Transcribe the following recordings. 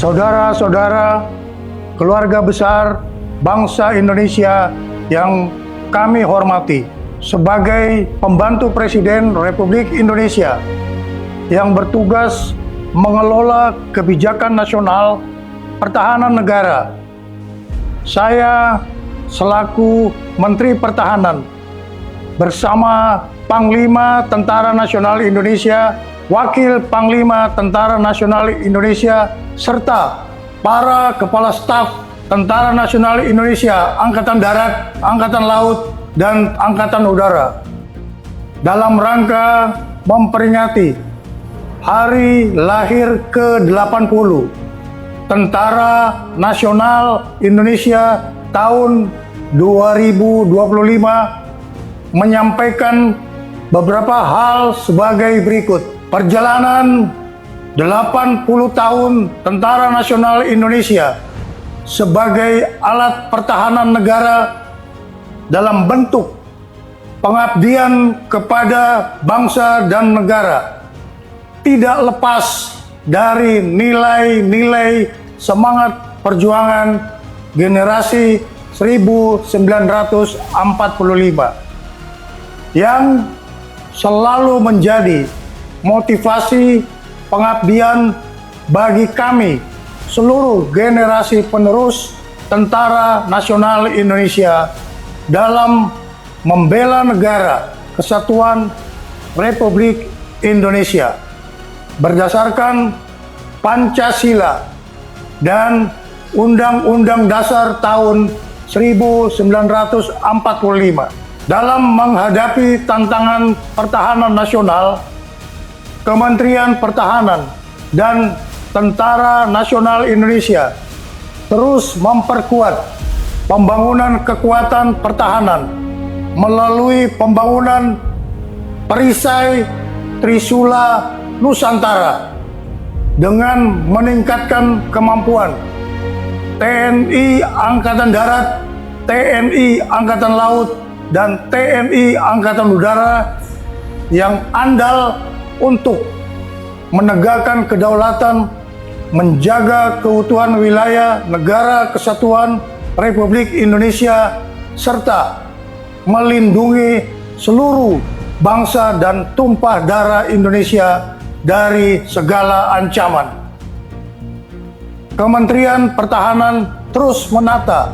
saudara-saudara, keluarga besar bangsa Indonesia yang kami hormati, sebagai pembantu Presiden Republik Indonesia yang bertugas mengelola kebijakan nasional pertahanan negara, saya selaku Menteri Pertahanan bersama Panglima Tentara Nasional Indonesia, Wakil Panglima Tentara Nasional Indonesia, serta para Kepala Staf Tentara Nasional Indonesia, Angkatan Darat, Angkatan Laut, dan Angkatan Udara, dalam rangka memperingati Hari Lahir ke-80 Tentara Nasional Indonesia tahun 2025, menyampaikan beberapa hal sebagai berikut. Perjalanan 80 tahun Tentara Nasional Indonesia sebagai alat pertahanan negara dalam bentuk pengabdian kepada bangsa dan negara tidak lepas dari nilai-nilai semangat perjuangan generasi 1945 yang selalu menjadi motivasi pengabdian bagi kami seluruh generasi penerus Tentara Nasional Indonesia dalam membela negara kesatuan Republik Indonesia berdasarkan Pancasila dan Undang-Undang Dasar tahun 1945. Dalam menghadapi tantangan pertahanan nasional, Kementerian Pertahanan dan Tentara Nasional Indonesia terus memperkuat pembangunan kekuatan pertahanan melalui pembangunan perisai Trisula Nusantara dengan meningkatkan kemampuan TNI Angkatan Darat, TNI Angkatan Laut, dan TNI Angkatan Udara yang andal untuk menegakkan kedaulatan, menjaga keutuhan wilayah negara kesatuan Republik Indonesia, serta melindungi seluruh bangsa dan tumpah darah Indonesia dari segala ancaman. Kementerian Pertahanan terus menata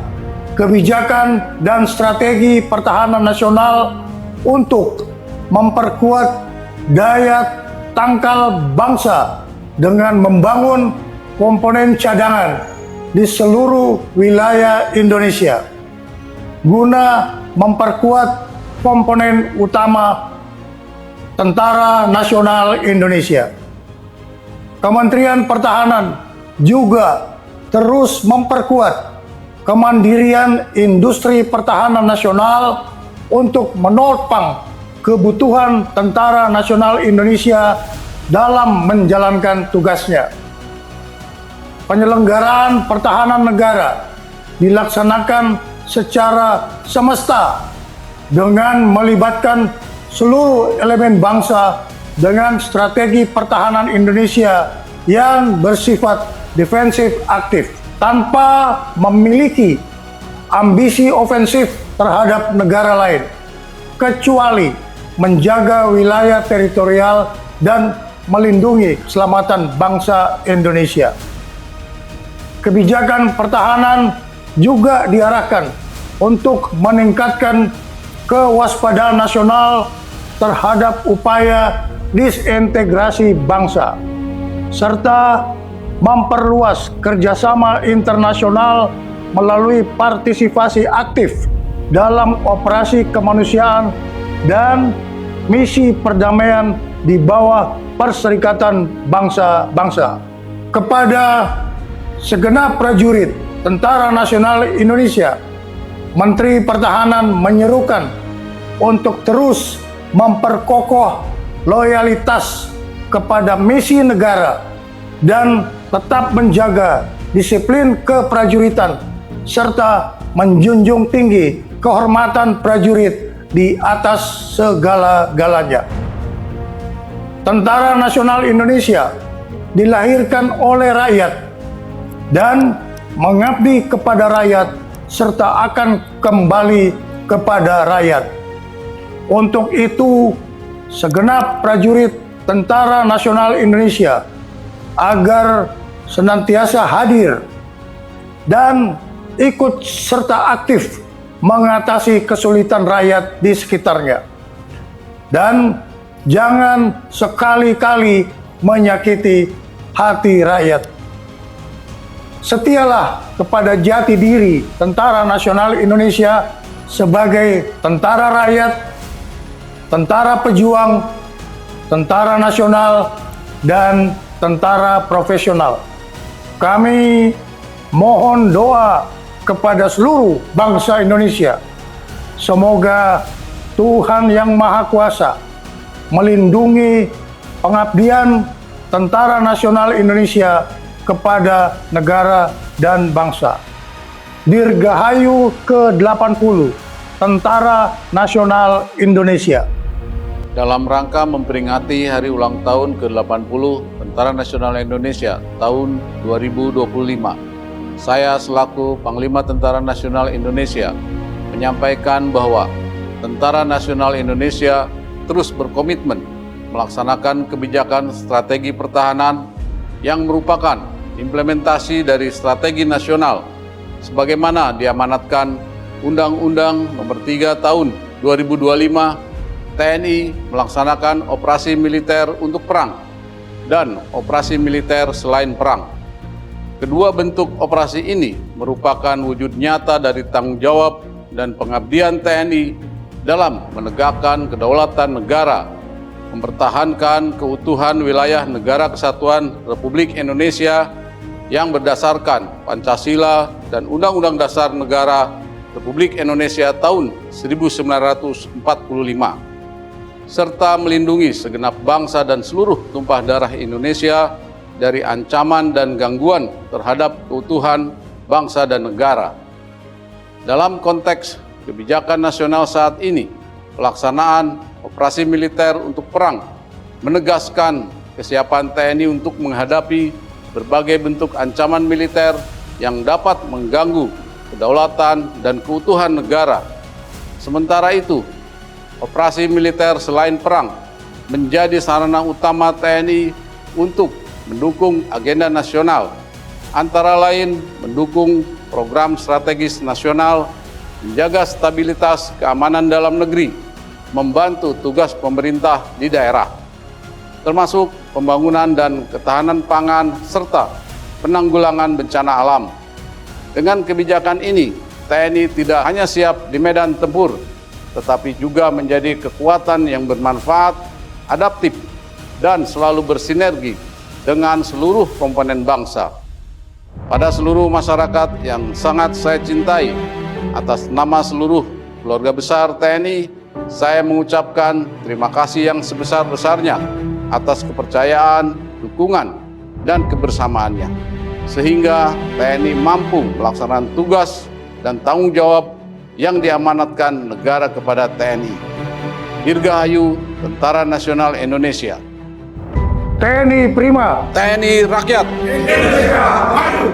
kebijakan dan strategi pertahanan nasional untuk memperkuat daya tangkal bangsa dengan membangun komponen cadangan di seluruh wilayah Indonesia guna memperkuat komponen utama Tentara Nasional Indonesia. Kementerian Pertahanan juga terus memperkuat kemandirian industri pertahanan nasional untuk menopang kebutuhan Tentara Nasional Indonesia dalam menjalankan tugasnya. Penyelenggaraan pertahanan negara dilaksanakan secara semesta dengan melibatkan seluruh elemen bangsa dengan strategi pertahanan Indonesia yang bersifat defensif aktif, tanpa memiliki ambisi ofensif terhadap negara lain, kecuali menjaga wilayah teritorial dan melindungi keselamatan bangsa Indonesia. Kebijakan pertahanan juga diarahkan untuk meningkatkan kewaspadaan nasional terhadap upaya disintegrasi bangsa, serta memperluas kerjasama internasional melalui partisipasi aktif dalam operasi kemanusiaan dan misi perdamaian di bawah Perserikatan Bangsa-Bangsa. Kepada segenap prajurit Tentara Nasional Indonesia, Menteri Pertahanan menyerukan untuk terus memperkokoh loyalitas kepada misi negara dan tetap menjaga disiplin keprajuritan serta menjunjung tinggi kehormatan prajurit di atas segala-galanya. Tentara Nasional Indonesia dilahirkan oleh rakyat dan mengabdi kepada rakyat serta akan kembali kepada rakyat. Untuk itu, segenap prajurit Tentara Nasional Indonesia agar senantiasa hadir dan ikut serta aktif mengatasi kesulitan rakyat di sekitarnya. Dan jangan sekali-kali menyakiti hati rakyat. Setialah kepada jati diri Tentara Nasional Indonesia sebagai tentara rakyat, tentara pejuang, tentara nasional, dan tentara profesional. Kami mohon doa kepada seluruh bangsa Indonesia. Semoga Tuhan Yang Maha Kuasa melindungi pengabdian Tentara Nasional Indonesia kepada negara dan bangsa. Dirgahayu ke-80 Tentara Nasional Indonesia. Dalam rangka memperingati hari ulang tahun ke-80 Tentara Nasional Indonesia tahun 2025, saya selaku Panglima Tentara Nasional Indonesia menyampaikan bahwa Tentara Nasional Indonesia terus berkomitmen melaksanakan kebijakan strategi pertahanan yang merupakan implementasi dari strategi nasional sebagaimana diamanatkan Undang-Undang Nomor 3 Tahun 2025 TNI melaksanakan operasi militer untuk perang dan operasi militer selain perang. Kedua bentuk operasi ini merupakan wujud nyata dari tanggung jawab dan pengabdian TNI dalam menegakkan kedaulatan negara, mempertahankan keutuhan wilayah Negara Kesatuan Republik Indonesia yang berdasarkan Pancasila dan Undang-Undang Dasar Negara Republik Indonesia tahun 1945, serta melindungi segenap bangsa dan seluruh tumpah darah Indonesia dari ancaman dan gangguan terhadap keutuhan bangsa dan negara. Dalam konteks kebijakan nasional saat ini, pelaksanaan operasi militer untuk perang menegaskan kesiapan TNI untuk menghadapi berbagai bentuk ancaman militer yang dapat mengganggu kedaulatan dan keutuhan negara. Sementara itu, operasi militer selain perang menjadi sarana utama TNI untuk mendukung agenda nasional, antara lain mendukung program strategis nasional, menjaga stabilitas keamanan dalam negeri, membantu tugas pemerintah di daerah, termasuk pembangunan dan ketahanan pangan serta penanggulangan bencana alam. Dengan kebijakan ini, TNI tidak hanya siap di medan tempur, tetapi juga menjadi kekuatan yang bermanfaat, adaptif, dan selalu bersinergi dengan seluruh komponen bangsa. Pada seluruh masyarakat yang sangat saya cintai, atas nama seluruh keluarga besar TNI, saya mengucapkan terima kasih yang sebesar-besarnya atas kepercayaan, dukungan, dan kebersamaannya, sehingga TNI mampu melaksanakan tugas dan tanggung jawab yang diamanatkan negara kepada TNI. Dirgahayu Tentara Nasional Indonesia. TNI Prima. TNI Rakyat. Indonesia Maju.